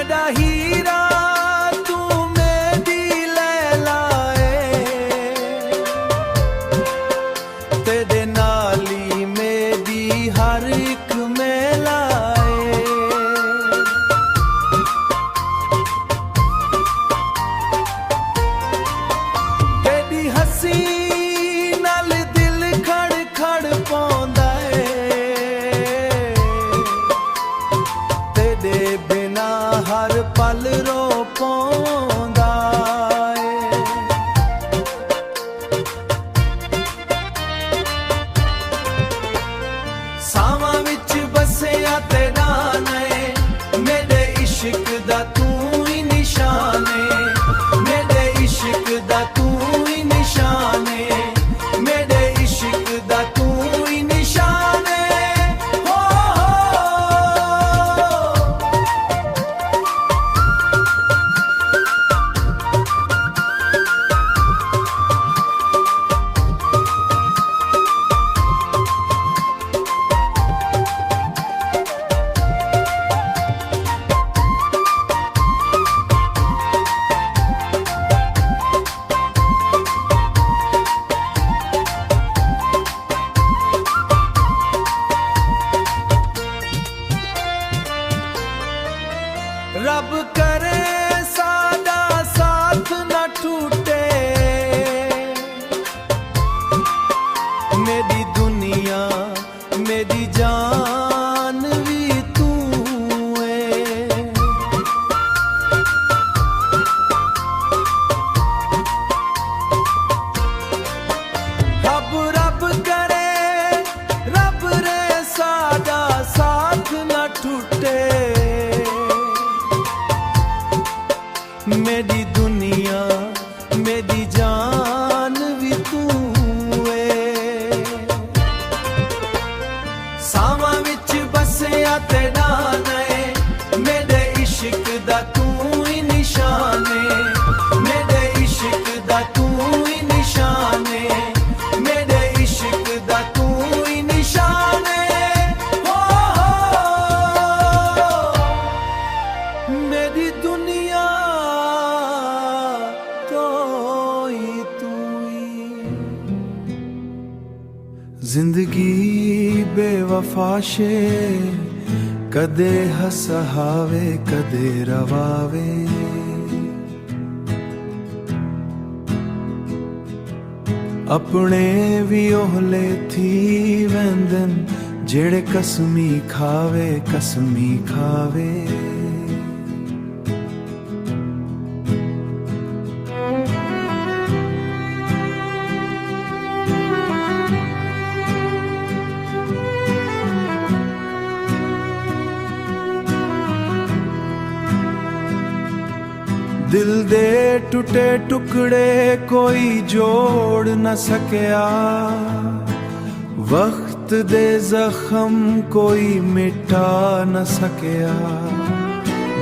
मैडा हीरा तू मेरी लैला ए, तेरे नाल ही मेरी हर एक मेला ए। तेरी हसी नाल दिल खड़ खड़ पौंदा ए, तेरे बिना हर पल रो पौंदा ए। सावां विच बसिया तेरा ने, मेरे इश्क दा तू ही निशान ए, मेरे इश्क दा तू ही निशान ए, मेरे इश्क दा तू ही निशान ए। हो रब करे सादा साथ न टूटे, मेरी दुनिया मेरी जान भी तू है। रब रब करे रब रे सादा साथ न टूटे, मेरी दुनिया मेरी जान भी तू है। सावां विच बसिया तेरा ने, मेरे इश्क दा तू ही निशान ए, मेरे इश्क दा तू ही निशान ए, मेरे इश्क दा तू ही निशान ए। हो मेरी दुनिया तो ही तू ही। जिंदगी बेवफाशे, कदे हसहावे कदे रवावे, अपने भी ओहले थी वेंदन, जेड़े कसमी खावे कसमी खावे। दिल दे टुटे टुकड़े कोई जोड़ न सकिया, वक्त दे जख्म कोई मिटा न सकिया।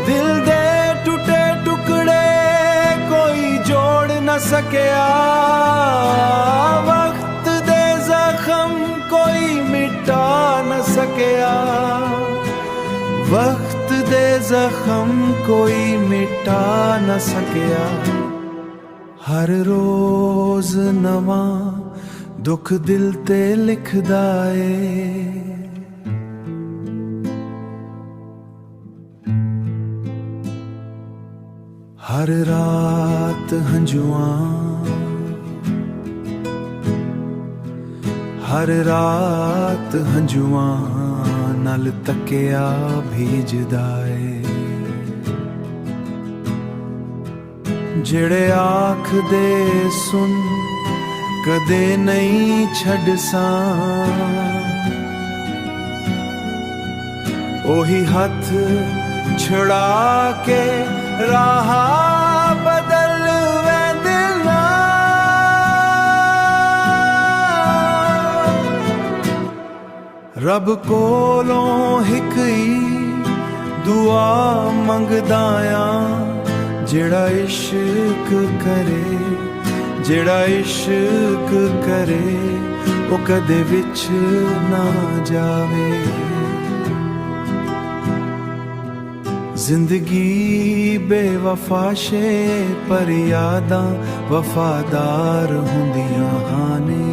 दिल दे टुटे टुकड़े कोई जोड़ न सकिया, वक्त दे जख्म कोई मिटा न सकिया, वक्त दे जख्म कोई मिटा न सकिया। हर रोज नवा दुख दिल ते लिखदा ए, हर रात हंजुआं, हर रात हंजुआं नल तकिया भीजदा ए। जेड़े आखदे सुन कदे नहीं छड़सां, ओही हथ छड़ा के राह बदल वेंदना। रब कोलों हिक ही दुआ मंगदाया, जेड़ा इश्क करे, जेड़ा इश्क करे वो कदे विच ना जावे। ਜ਼ਿੰਦਗੀ ਬੇਵਫਾ ਸ਼ੇ ਪਰ ਯਾਦਾਂ ਵਫਾਦਾਰ ਹੁੰਦੀਆਂ ਹਨ